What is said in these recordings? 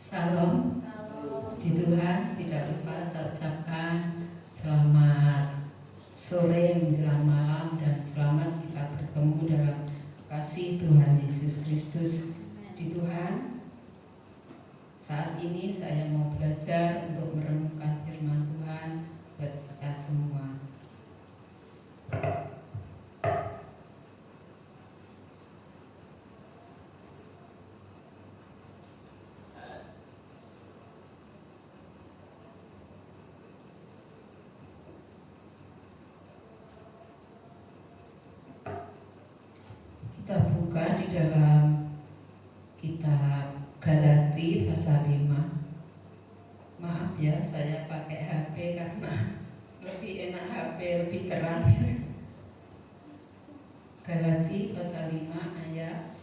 Salam, puji Tuhan. Tidak lupa saya ucapkan selamat sore menjelang malam dan selamat kita bertemu dalam kasih Tuhan Yesus Kristus. Puji Tuhan. Saat ini saya mau belajar untuk merenungkan firman Tuhan buat kita semua. Kita buka di dalam kitab Galati pasal 5. Maaf ya, saya pakai HP karena lebih enak HP, lebih terang. Galati pasal 5 ayat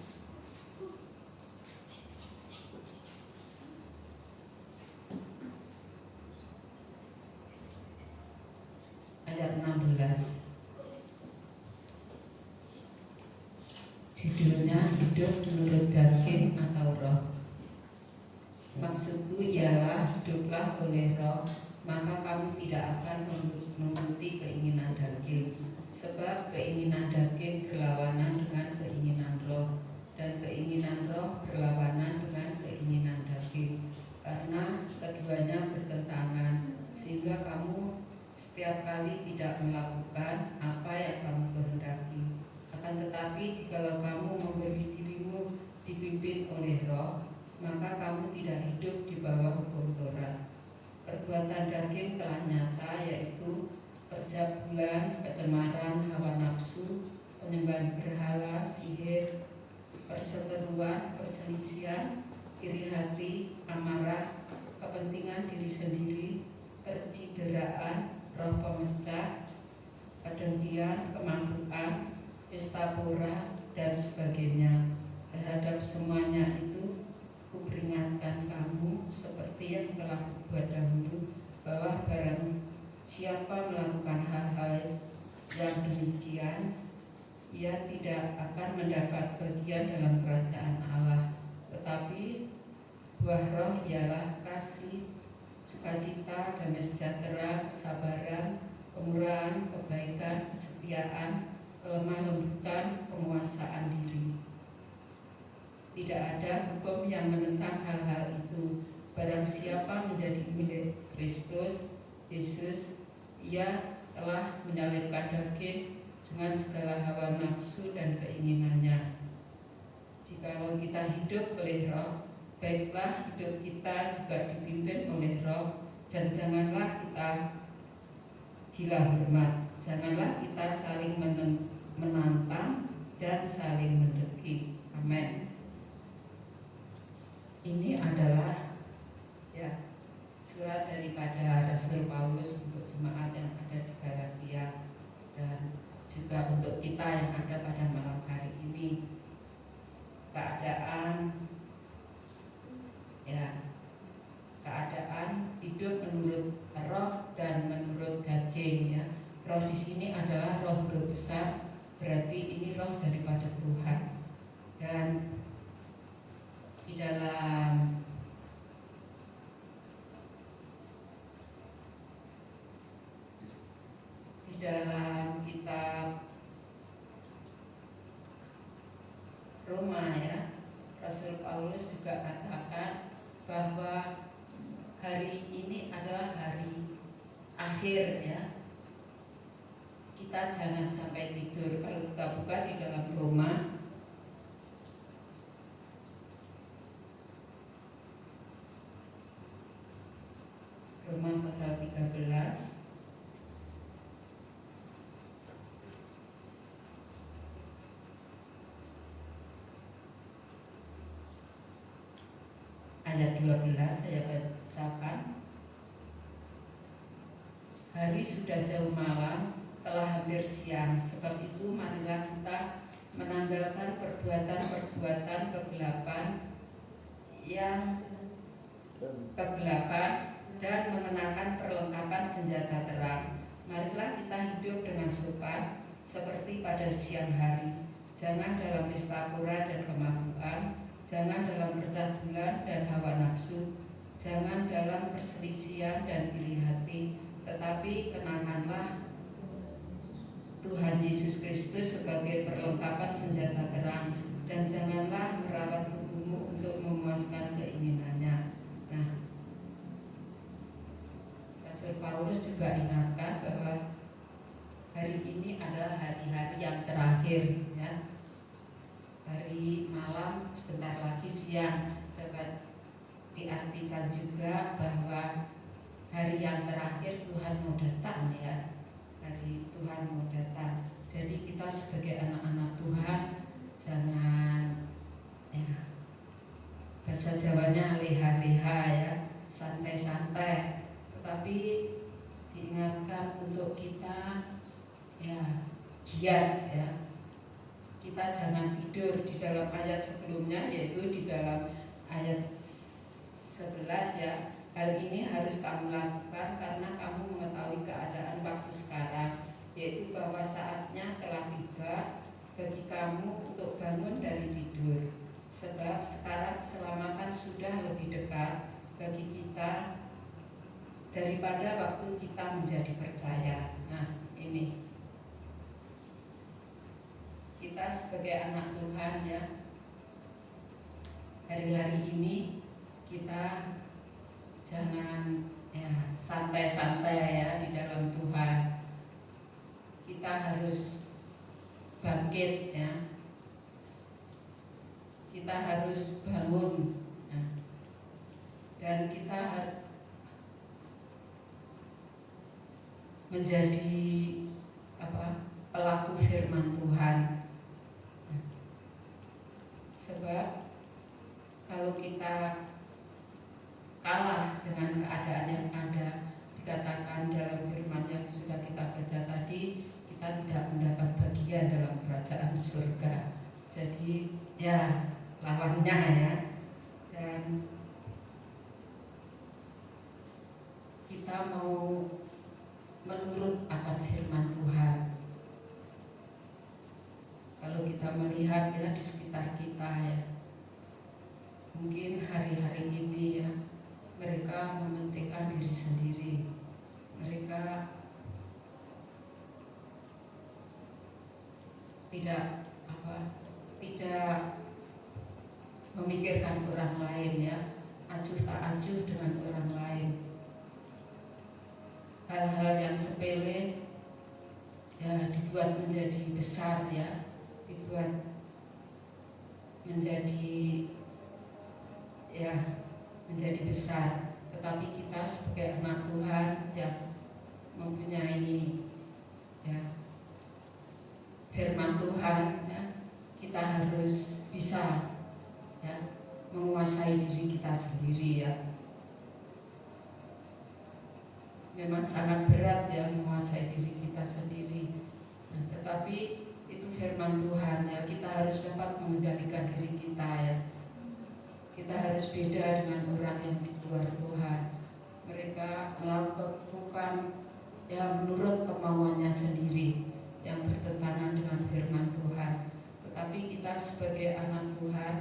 16. Judulnya hidup menurut daging atau roh. Maksudku ialah hiduplah oleh roh, maka kamu tidak akan menuruti keinginan daging. Sebab keinginan daging berlawanan dengan keinginan roh, dan keinginan roh berlawanan dengan keinginan daging. Karena keduanya bertentangan, sehingga kamu setiap kali tidak melakukan apa yang kamu kehendaki. Akan tetapi jikalau kamu memberi dirimu dipimpin oleh roh, maka kamu tidak hidup di bawah hukum Taurat. Perbuatan daging telah nyata, yaitu percabulan, kecemaran, hawa nafsu, penyembahan berhala, sihir, perseteruan, perselisihan, iri hati, amarah, kepentingan diri sendiri, percideraan, roh pemecah, kedengkian, kemampuan, pesta pora, dan sebagainya. Terhadap semuanya itu kuperingatkan kamu seperti yang telah kubuat dahulu, bahwa barang siapa melakukan hal-hal yang demikian, ia tidak akan mendapat bagian dalam kerajaan Allah. Tetapi buah roh ialah kasih, sukacita, damai sejahtera, kesabaran, kemurahan, kebaikan, kesetiaan, kelemah lembutan, penguasaan diri. Tidak ada hukum yang menentang hal-hal itu. Barang siapa menjadi milik Kristus Yesus, ia telah menyalibkan daging dengan segala hawa nafsu dan keinginannya. Jikalau kita hidup oleh roh, baiklah hidup kita juga dipimpin oleh roh. Dan janganlah kita gila hormat, janganlah kita saling menantang dan saling mendengki. Amin. Ini adalah surat daripada Rasul Paulus untuk jemaat yang ada di Galatia, dan juga untuk kita yang ada pada malam hari ini. Keadaan hidup menurut roh dan menurut daging, ya. Roh di sini adalah roh guru besar, berarti ini roh daripada Tuhan. Dan di dalam kitab Roma, ya, Rasul Paulus juga katakan bahwa hari ini adalah hari akhir, ya. Kita jangan sampai tidur. Kalau kita buka di dalam Roma pasal 13 ayat 12 saya bacakan. Hari sudah jauh malam, telah hampir siang. Sebab itu marilah kita menanggalkan perbuatan-perbuatan kegelapan dan mengenakan perlengkapan senjata terang. Marilah kita hidup dengan sopan seperti pada siang hari. Jangan dalam pesta pora dan kemabukan, jangan dalam percabulan dan hawa nafsu, jangan dalam perselisihan dan iri hati, tetapi kenakanlah Tuhan Yesus Kristus sebagai perlengkapan senjata terang, dan janganlah merawat tubuhmu untuk memuaskan keinginannya. Nah, Rasul Paulus juga ingatkan bahwa hari ini adalah hari-hari yang terakhir, ya. Hari malam sebentar lagi siang, dapat diartikan juga bahwa hari yang terakhir Tuhan mau datang, ya. Hari Tuhan mau datang. Jadi kita sebagai anak-anak Tuhan jangan, ya, bahasa Jawanya leha-leha, ya, santai-santai, tetapi diingatkan untuk kita, ya, giat, ya. Kita jangan tidur. Di dalam ayat sebelumnya, yaitu di dalam ayat 11, ya, hal ini harus kamu lakukan karena kamu mengetahui keadaan waktu sekarang, yaitu bahwa saatnya telah tiba bagi kamu untuk bangun dari tidur, sebab sekarang keselamatan sudah lebih dekat bagi kita daripada waktu kita menjadi percaya. Nah, ini kita sebagai anak Tuhan, ya, hari-hari ini kita jangan, ya, santai-santai, ya, di dalam Tuhan. Kita harus bangkit, ya. Kita harus bangun, ya. Dan kita menjadi pelaku firman Tuhan. Sebab kalau kita kalah dengan keadaan yang ada, dikatakan dalam firman yang sudah kita baca tadi, kita tidak mendapat bagian dalam kerajaan surga. Jadi, ya, lawannya, ya. Dan kita mau menurut akan firman Tuhan. Kalau kita melihat, ya, di sekitar kita, ya, mungkin hari-hari ini, ya, mereka mementingkan diri sendiri. Mereka tidak memikirkan orang lain, ya, acuh tak acuh dengan orang lain. Hal-hal yang sepele, ya, dibuat menjadi besar, ya, dibuat menjadi, ya, menjadi besar. Tetapi kita sebagai anak Tuhan yang mempunyai, ya, firman Tuhan, ya, kita harus bisa, ya, menguasai diri kita sendiri, ya. Memang sangat berat, ya, menguasai diri kita sendiri. Nah, tetapi itu firman Tuhan, ya, kita harus dapat mengendalikan diri kita, ya. Kita harus beda dengan orang yang di luar Tuhan. Mereka melakukan, ya, menurut kemauannya sendiri yang bertentangan dengan firman Tuhan. Tetapi kita sebagai anak Tuhan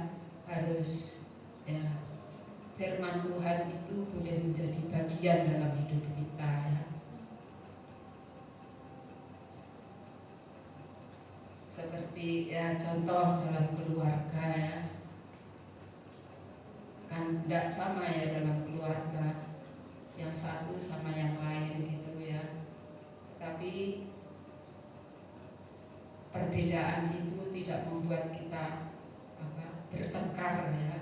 harus, ya, firman Tuhan itu boleh menjadi bagian dalam hidup kita, ya. Seperti, ya, contoh dalam keluarga, ya, kan tidak sama, ya, dalam keluarga yang satu sama yang lain, gitu, ya. Tapi perbedaan itu tidak membuat kita bertengkar, ya.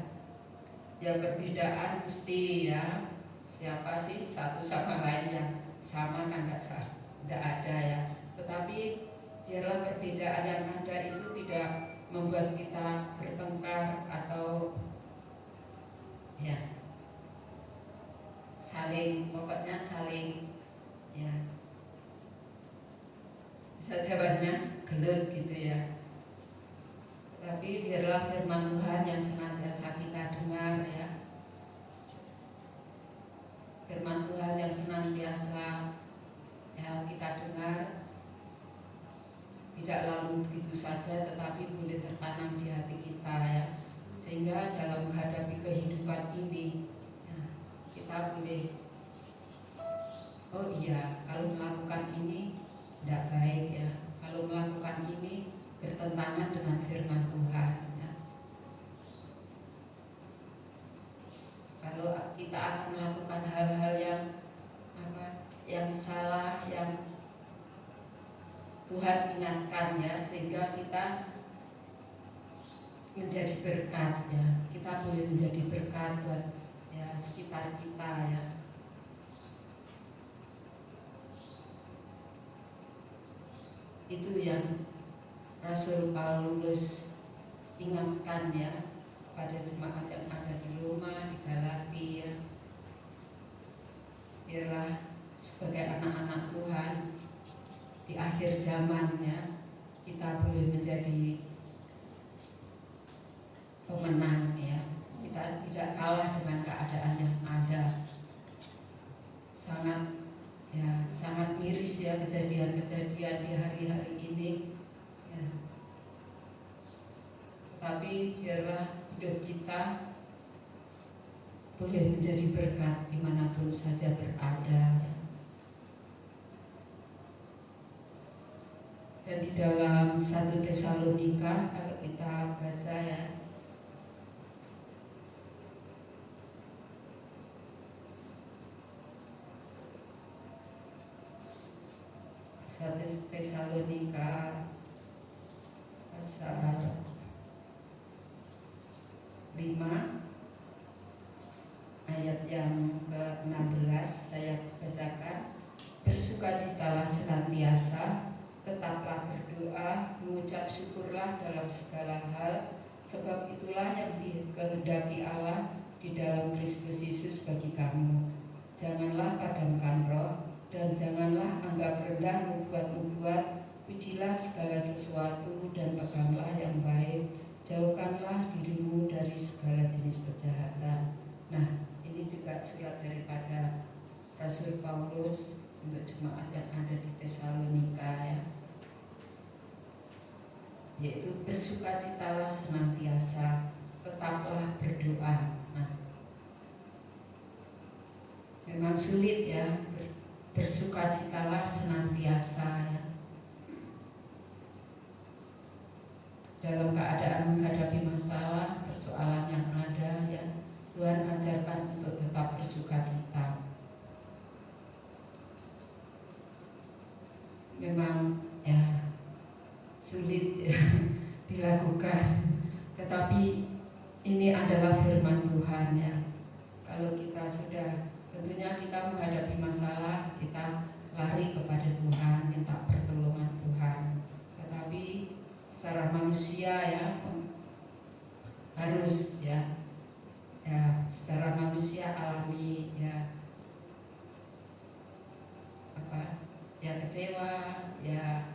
Ya, perbedaan mesti, ya, siapa sih satu sama lain yang sama, kan tidak ada, ya. Tetapi biarlah perbedaan yang ada itu tidak membuat kita bertengkar atau, ya, pokoknya saling, ya, bisa jawabnya gelut, gitu, ya. Tapi biarlah firman Tuhan yang senantiasa kita dengar, ya, firman Tuhan yang senantiasa, ya, kita dengar, tidak lalu begitu saja, tetapi boleh tertanam di hati kita, ya, sehingga dalam menghadapi kehidupan ini kita boleh, oh iya, kalau melakukan ini tidak baik ya, kalau melakukan ini bertentangan dengan firman Tuhan ya. Kalau kita akan melakukan hal-hal yang salah, yang Tuhan ingatkan ya, sehingga kita menjadi berkat ya, kita boleh menjadi berkat buat ya sekitar kita ya. Itu yang Rasul Paulus ingatkan ya pada jemaat yang ada di Roma, di Galatia. Biarlah sebagai anak-anak Tuhan di akhir zamannya kita boleh menjadi pemenang ya. Kita tidak kalah dengan keadaan yang ada. Sangat miris ya kejadian-kejadian di hari-hari ini ya. Tapi biarlah hidup kita boleh menjadi berkat dimanapun saja berada. Dan di dalam 1 Tesalonika kalau kita baca ya, 1 Tesalonika pasal 5 ayat yang ke-16 saya bacakan. Bersukacitalah senantiasa, tetaplah berdoa, mengucap syukurlah dalam segala hal, sebab itulah yang dikehendaki Allah di dalam Kristus Yesus bagi kamu. Janganlah padamkan roh, dan janganlah anggap rendah membuat-membuat. Pujilah segala sesuatu dan peganglah yang baik. Jauhkanlah dirimu dari segala jenis kejahatan. Nah, ini juga surat daripada Rasul Paulus untuk jemaat yang ada di Tesalonika ya. Yaitu bersukacitalah senantiasa, tetaplah berdoa. Nah, memang sulit ya, bersukacitalah senantiasa ya. Dalam keadaan menghadapi masalah, persoalan yang ada ya, Tuhan ajarkan untuk tetap bersukacita. Memang ya sulit ya, dilakukan, tetapi ini adalah firman Tuhan ya. Kalau kita sudah, tentunya kita menghadapi masalah, kita lari kepada Tuhan, minta pertolongan Tuhan. Tetapi secara manusia ya harus ya secara manusia alami ya kecewa ya,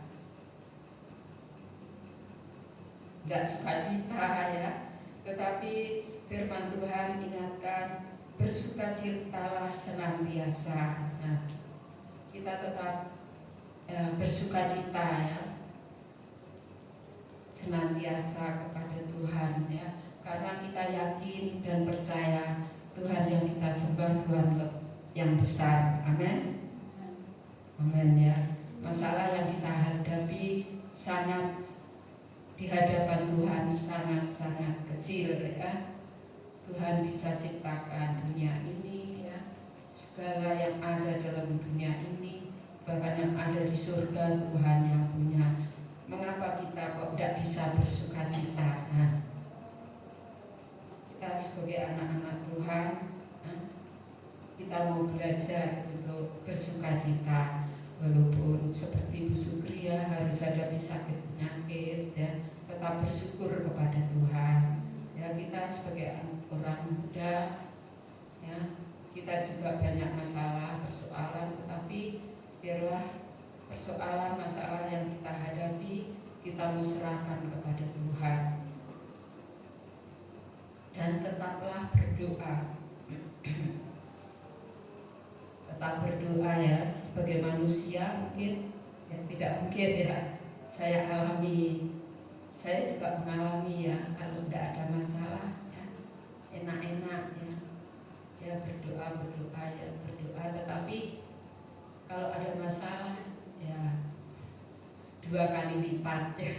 tidak sukacita ya. Tetapi firman Tuhan ingatkan bersukacitalah senantiasa. Nah, kita tetap bersukacita ya, senantiasa kepada Tuhan ya, karena kita yakin dan percaya Tuhan yang kita sembah Tuhan yang besar. Amin. Amin ya. Masalah yang kita hadapi sangat di hadapan Tuhan sangat-sangat kecil ya. Tuhan bisa ciptakan dunia ini ya, segala yang ada dalam dunia ini, bahkan yang ada di surga Tuhan yang punya. Mengapa kita kok tidak bisa bersukacita? Nah, kita sebagai anak-anak Tuhan, kita mau belajar untuk bersukacita. Walaupun seperti Bu Sukri ya, harus ada sakit penyakit ya, tetap bersyukur kepada Tuhan. Ya, kita sebagai orang muda ya, kita juga banyak masalah, persoalan, tetapi biarlah persoalan masalah yang kita hadapi kita serahkan kepada Tuhan. Dan tetaplah berdoa. Tetap berdoa ya, sebagai manusia mungkin ya tidak mungkin ya. Saya juga mengalami ya, kalau tidak ada masalah ya, enak-enak ya berdoa tetapi kalau ada masalah ya 2 kali lipat ya.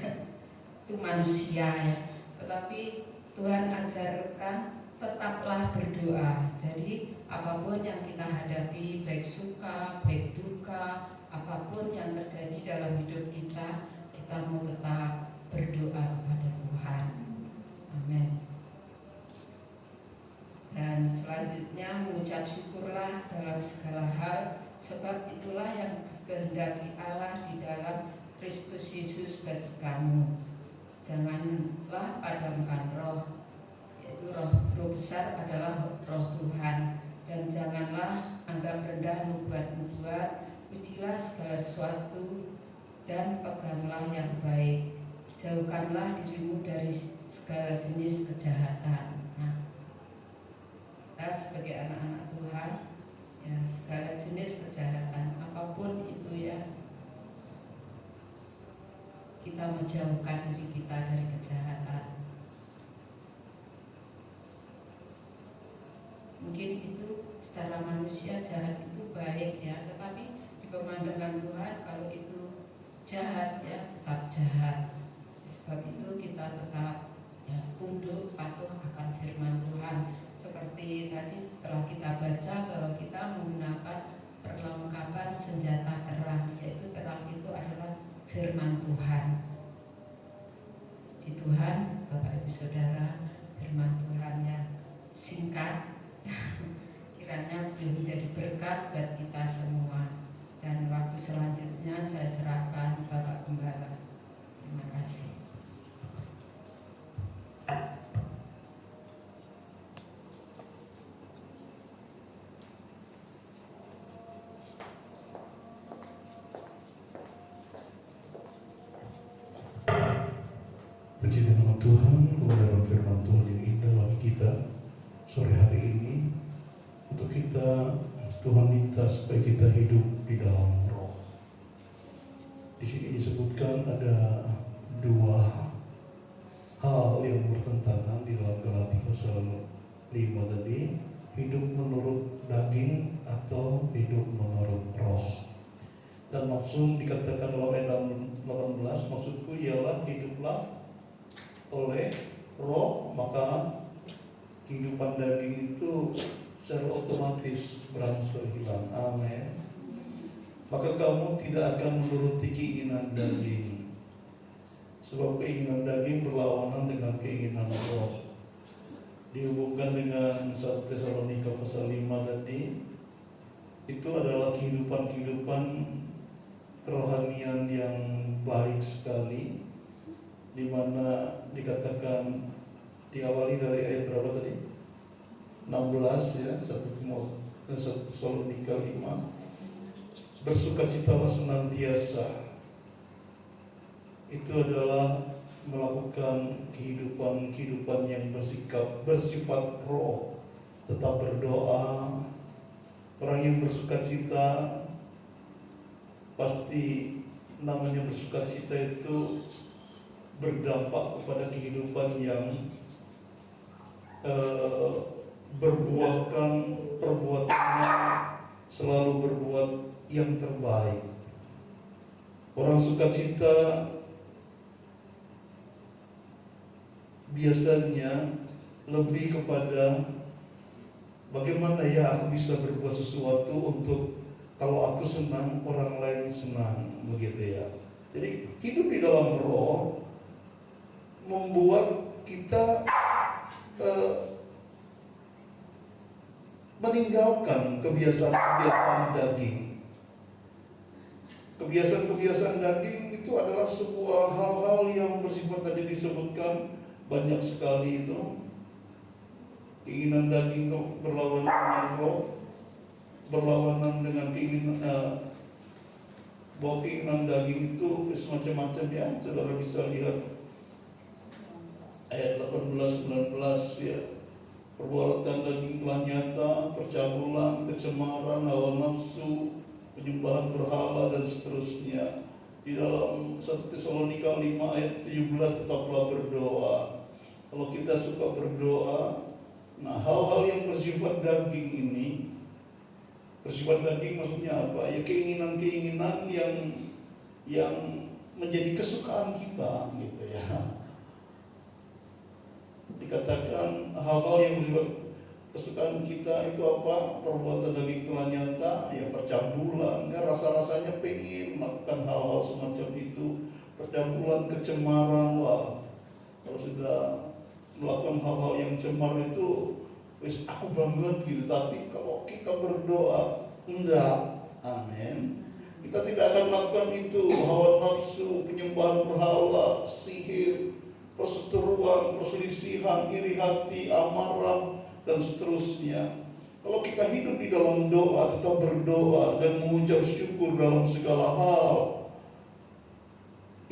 Itu manusia ya, tetapi Tuhan ajarkan tetaplah berdoa. Jadi apapun yang kita hadapi, baik suka, baik duka, apapun yang terjadi dalam hidup kita, kita mau tetap berdoa kepada Tuhan. Amin. Dan selanjutnya mengucap syukurlah dalam segala hal, sebab itulah yang dikehendaki Allah di dalam Kristus Yesus bagi kamu. Janganlah padamkan roh, yaitu roh besar adalah roh Tuhan. Dan janganlah anggap rendah nubuat-nubuat, ujilah segala sesuatu dan peganglah yang baik. Jauhkanlah dirimu dari segala jenis kejahatan. Nah, kita sebagai anak-anak Tuhan ya, segala jenis kejahatan apapun itu ya, kita menjauhkan diri kita dari kejahatan. Mungkin itu secara manusia jahat itu baik ya, tetapi di pemandangan Tuhan kalau itu jahat ya tetap jahat. Sebab itu kita tetap ya tunduk patuh akan firman Tuhan. Seperti tadi setelah kita baca bahwa kita menggunakan perlengkapan senjata terang, yaitu terang itu adalah firman Tuhan. Puji Tuhan, Bapak Ibu Saudara, firman Tuhan yang singkat kiranya boleh menjadi berkat buat kita semua. Dan waktu selanjutnya saya serahkan Bapak Gembala. Terima kasih. Puji nama Tuhan kepada firman Tuhan yang indah bagi kita sore hari ini. Untuk kita, Tuhan minta supaya kita hidup di dalam roh. Di sini disebutkan ada 2 hal yang bertentangan di dalam Galatia pasal 5 tadi, hidup menurut daging atau hidup menurut roh. Dan maksud dikatakan dalam ayat 18, maksudku ialah hiduplah oleh roh, maka kehidupan daging itu secara otomatis berangsur hilang. Amin. Maka kamu tidak akan menuruti keinginan daging, sebab keinginan daging berlawanan dengan keinginan roh. Dihubungkan dengan 1 Tesalonika pasal 5 tadi, itu adalah kehidupan kerohanian yang baik sekali, di mana dikatakan diawali dari ayat berapa tadi? 16 ya, 1 Tesalonika 5. Bersukacitalah senantiasa. Itu adalah melakukan kehidupan yang bersifat roh, tetap berdoa. Orang yang bersukacita pasti namanya bersukacita itu berdampak kepada kehidupan yang berbuatkan perbuatannya selalu berbuat yang terbaik. Orang sukacita biasanya lebih kepada bagaimana ya aku bisa berbuat sesuatu untuk kalau aku senang orang lain senang, begitu ya. Jadi hidup di dalam roh membuat kita meninggalkan kebiasaan-kebiasaan daging. Kebiasaan-kebiasaan daging itu adalah sebuah hal-hal yang bersifat tadi disebutkan banyak sekali itu. Keinginan daging itu berlawanan dengan roh, berlawanan dengan keinginan bahwa keinginan daging itu semacam-macam ya. Saudara bisa lihat ayat 18-19 ya. Perbuatan daging telah nyata, percabulan, kecemaran, hawa nafsu, penyembahan berhala dan seterusnya. Di dalam 1 Tesalonika 5 ayat 17 tetaplah berdoa. Kalau kita suka berdoa, Nah, hal-hal yang bersifat daging ini, bersifat daging maksudnya apa? Ya keinginan-keinginan yang menjadi kesukaan kita, gitu ya. Dikatakan hal-hal yang bersifat kesukaan kita itu apa? Perbuatan daging telah nyata, ya percabulan, ya rasa-rasanya pengen melakukan hal-hal semacam itu, percabulan, kecemaran, wah, kalau sudah melakukan hal-hal yang cemar itu, wis aku banget gitu. Tapi kalau kita berdoa, enggak, amin. Kita tidak akan melakukan itu. Hawa nafsu, penyembahan berhala, sihir, perseteruan, perselisihan, iri hati, amarah, dan seterusnya. Kalau kita hidup di dalam doa, tetap berdoa dan mengucap syukur dalam segala hal,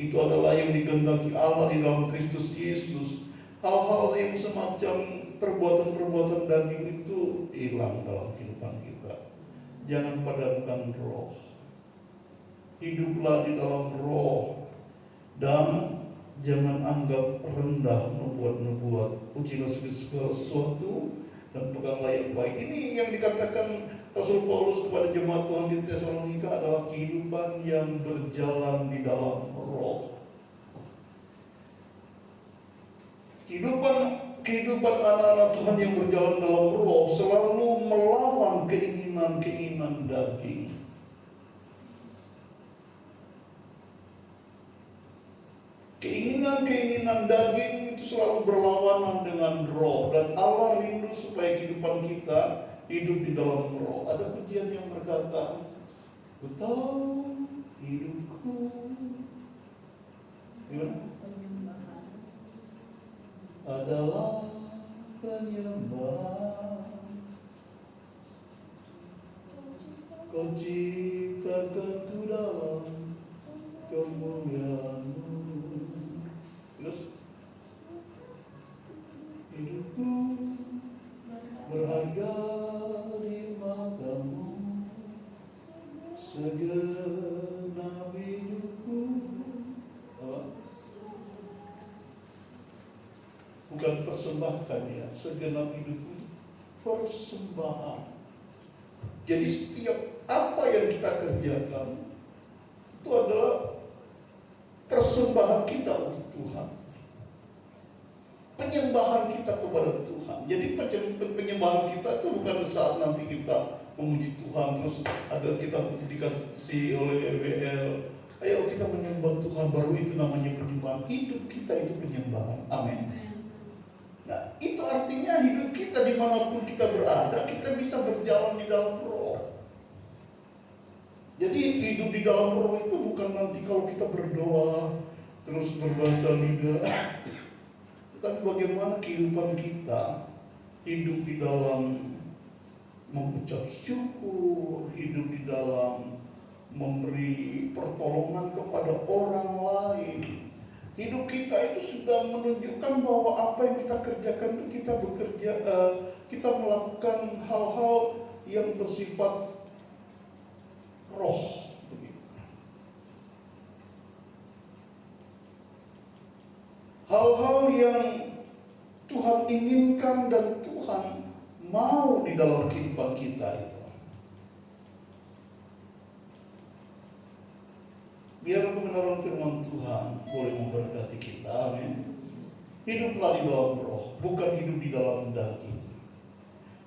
itu adalah yang dikehendaki Allah di dalam Kristus Yesus. Hal-hal yang semacam perbuatan-perbuatan daging itu hilang dalam kehidupan kita. Jangan padamkan roh. Hiduplah di dalam roh. Dan jangan anggap rendah nubuat-nubuat. Ujilah segala sesuatu dan peganglah yang baik. Ini yang dikatakan Rasul Paulus kepada jemaat Tuhan di Tesalonika adalah kehidupan yang berjalan di dalam roh. Kehidupan anak-anak Tuhan yang berjalan dalam roh selalu melawan keinginan-keinginan daging. Keinginan-keinginan daging itu selalu berlawanan dengan roh, dan Allah rindu supaya kehidupan kita hidup di dalam roh. Ada pujian yang berkata, "Ku tahu hidupku." Gimana? Adalah penyembahan. Kau ciptakan ku dalam kemuliaan-Mu. Terus hidupku berharga di mata-Mu, segenap hidupku. Bukan persembahkan, ya, segenap hidupku persembahan. Jadi setiap apa yang kita kerjakan itu adalah persembahan kita untuk Tuhan, penyembahan kita kepada Tuhan. Jadi penyembahan kita itu bukan saat nanti kita memuji Tuhan terus ada kita dikasih oleh WL, ayo kita menyembah Tuhan, baru itu namanya penyembahan. Hidup kita itu penyembahan. Amin. Nah, itu artinya hidup kita dimanapun kita berada, kita bisa berjalan di dalam roh. Jadi hidup di dalam roh itu bukan nanti kalau kita berdoa terus berbahasa lidah, tetapi bagaimana kehidupan kita hidup di dalam mengucap syukur, hidup di dalam memberi pertolongan kepada orang lain. Hidup kita itu sudah menunjukkan bahwa apa yang kita kerjakan itu kita bekerja, kita melakukan hal-hal yang bersifat roh. Hal-hal yang Tuhan inginkan dan Tuhan mau di dalam kehidupan kita itu. Biar kebenaran firman Tuhan boleh memberkati kita, amin. Hiduplah di dalam roh, bukan hidup di dalam daging.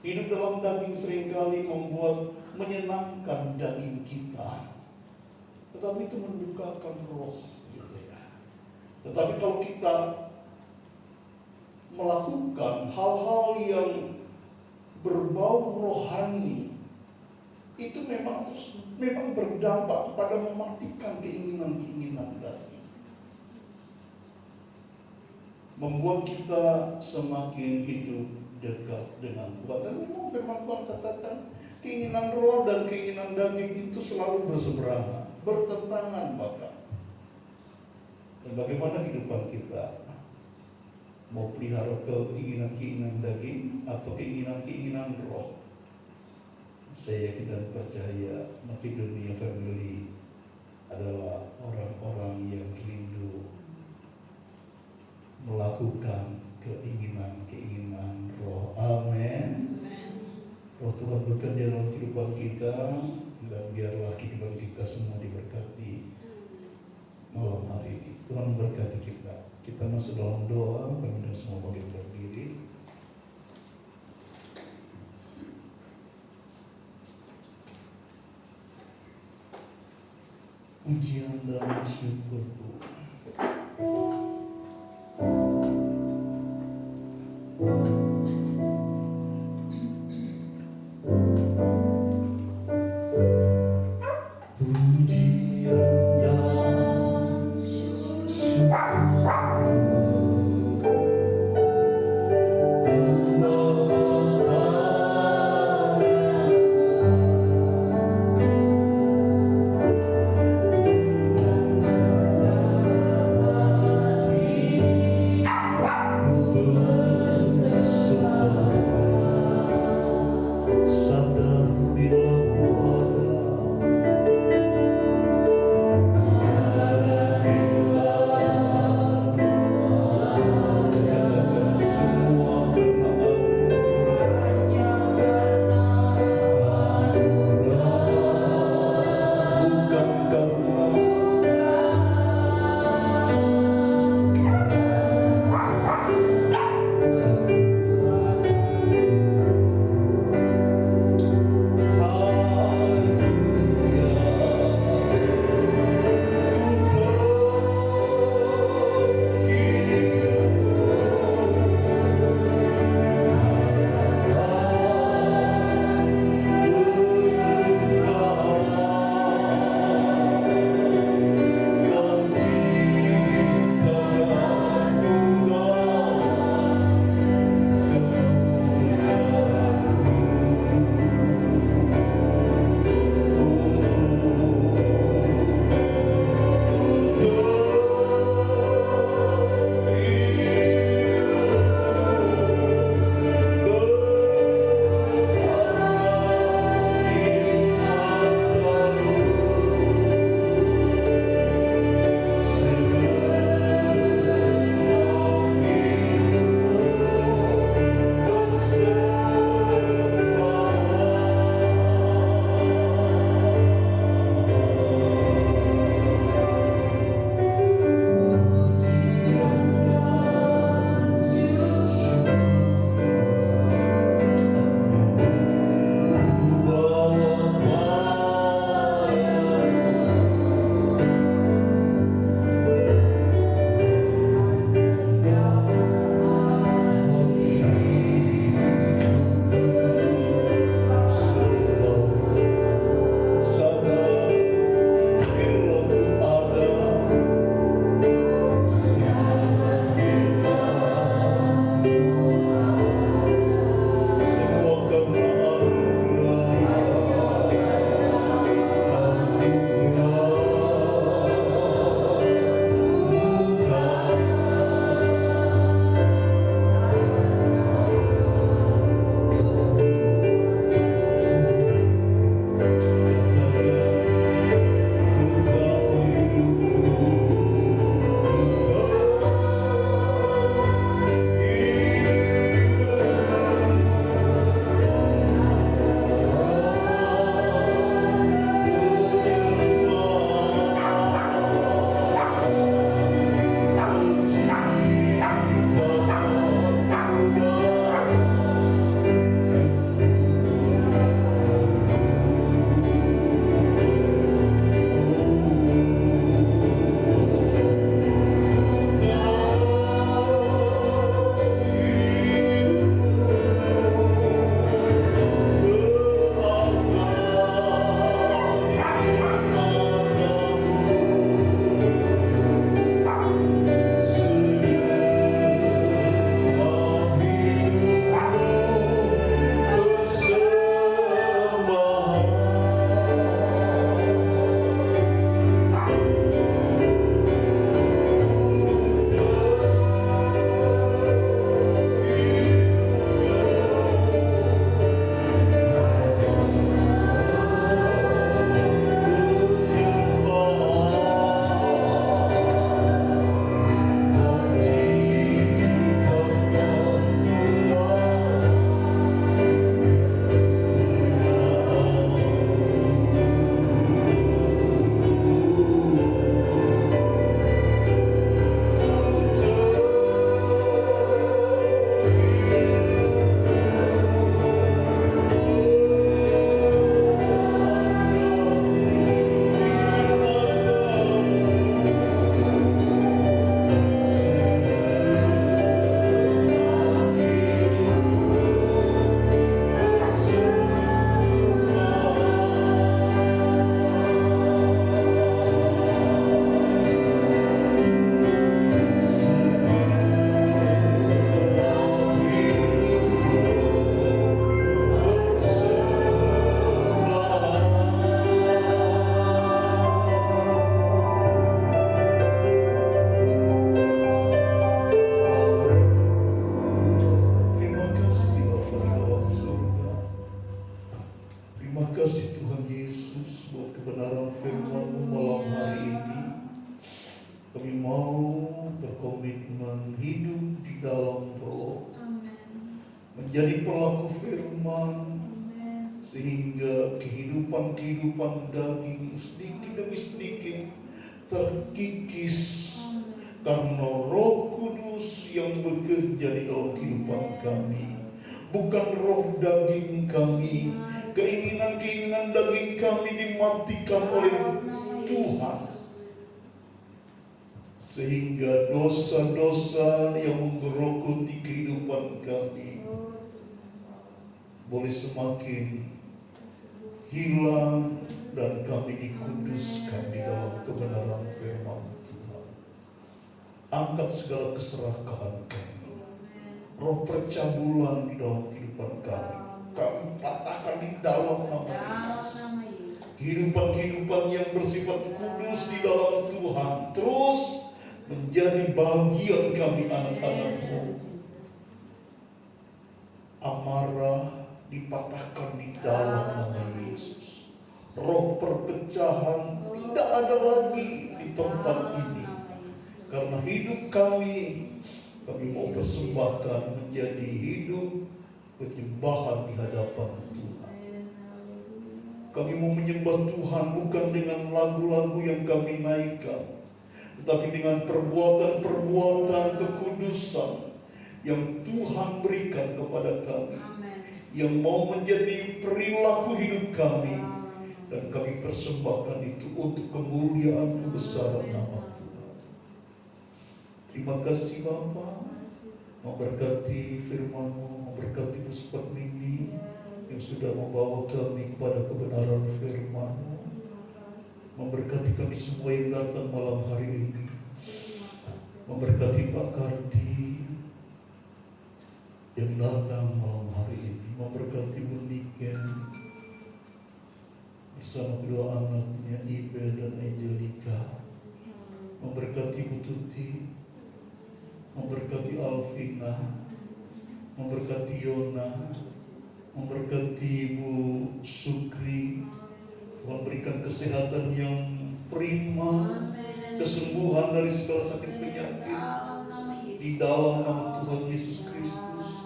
Hidup dalam daging seringkali menyenangkan daging kita, tetapi itu mendukakan roh, gitu ya. Tetapi kalau kita melakukan hal-hal yang berbau rohani, itu memang berdampak kepada mematikan keinginan-keinginan daging, membuat kita semakin hidup dekat dengan Tuhan. Dan memang firman Tuhan katakan keinginan roh dan keinginan daging itu selalu berseberangan, bertentangan bahkan. Dan bagaimana kehidupan kita? Mau pelihara keinginan-keinginan daging atau keinginan-keinginan roh? Saya yakin dan percaya Makedonia Family adalah orang-orang yang rindu melakukan keinginan roh. Amin. Roh Tuhan bekerja dalam kehidupan kita, dan biarlah kehidupan kita semua diberkati malam hari ini. Tuhan memberkati kita. Kita masuk dalam doa, kami semua boleh berdiri. Ujian dan syukurku. menjadi pelaku firman, sehingga kehidupan daging sedikit demi sedikit terkikis karena Roh Kudus yang bekerja di dalam kehidupan kami. Bukan roh daging kami, keinginan-keinginan daging kami dimatikan oleh Tuhan, sehingga dosa-dosa yang menggerogoti kehidupan kami boleh semakin hilang dan kami dikuduskan di dalam kebenaran firman Tuhan. Angkat segala keserakahan kami, roh percabulan di dalam kehidupan kami, kami patahkan di dalam nama Yesus. Kehidupan yang bersifat kudus di dalam Tuhan terus menjadi bagian kami, anak-anak-Mu. Amarah dipatahkan di dalam nama Yesus. Roh perpecahan tidak ada lagi di tempat ini, karena hidup kami mau persembahkan menjadi hidup penyembahan di hadapan Tuhan. Kami mau menyembah Tuhan bukan dengan lagu-lagu yang kami naikkan, tetapi dengan perbuatan-perbuatan kekudusan yang Tuhan berikan kepada kami, yang mau menjadi perilaku hidup kami, dan kami persembahkan itu untuk kemuliaan kebesaran nama Tuhan. Terima kasih Bapa, memberkati firman-Mu, memberkati Puspat Mimi yang sudah membawa kami kepada kebenaran firman-Mu, memberkati kami semua yang datang malam hari ini, memberkati Pak Kardi yang datang malam hari ini, memberkati Bu Niken bersama kedua anaknya Ibel dan Angelika, memberkati Bu Tuti, memberkati Alvina, memberkati Yona, memberkati Bu Sukri, memberikan kesehatan yang prima, kesembuhan dari segala sakit penyakit di dalam nama Tuhan Yesus Kristus.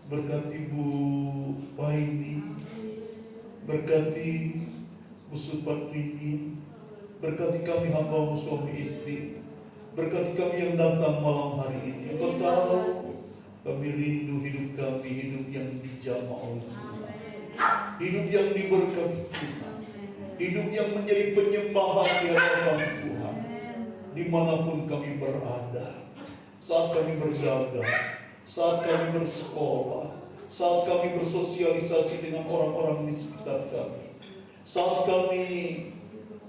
Berkati Bu Paini, berkati Bu Supat Mini, berkati kami hamba-Mu suami istri, berkati kami yang datang malam hari ini. Engkau tahu kami rindu hidup kami, hidup yang dijamah oleh Tuhan, hidup yang diberkati Tuhan, hidup yang menjadi penyembahan di hadapan Tuhan dimanapun kami berada. Saat kami berdagang, saat kami bersekolah, saat kami bersosialisasi dengan orang-orang di sekitar kami, saat kami,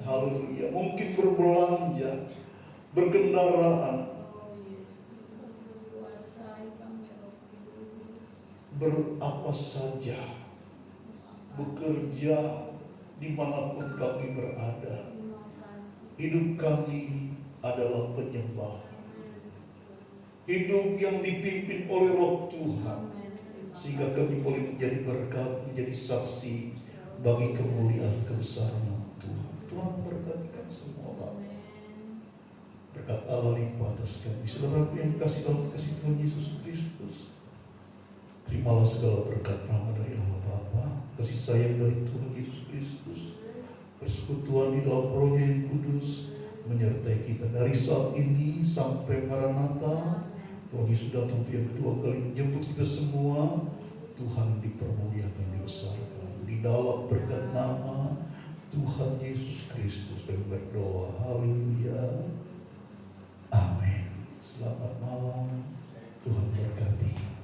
haleluya, mungkin berbelanja, berkendaraan, berapa saja, bekerja dimanapun kami berada, hidup kami adalah penyembah, hidup yang dipimpin oleh Roh Tuhan, sehingga kami boleh menjadi berkat, menjadi saksi bagi kemuliaan kebesaran Tuhan. Tuhan memberkati semua Bapak. Berkat Allah limpah atas kami. Saudaraku yang kasih dalam kasih Tuhan Yesus Kristus, terimalah segala berkat rahmat dari Allah Bapa, kasih sayang dari Tuhan Yesus Kristus, persekutuan di dalam Roh-Nya yang kudus menyertai kita dari saat ini sampai Maranatha. Tuhan Yesus datang yang kedua kali menjemput kita semua. Tuhan dipermuliakan, dibesarkan di dalam berkat nama Tuhan Yesus Kristus dan berdoa. Haleluya. Amin. Selamat malam. Tuhan berkati.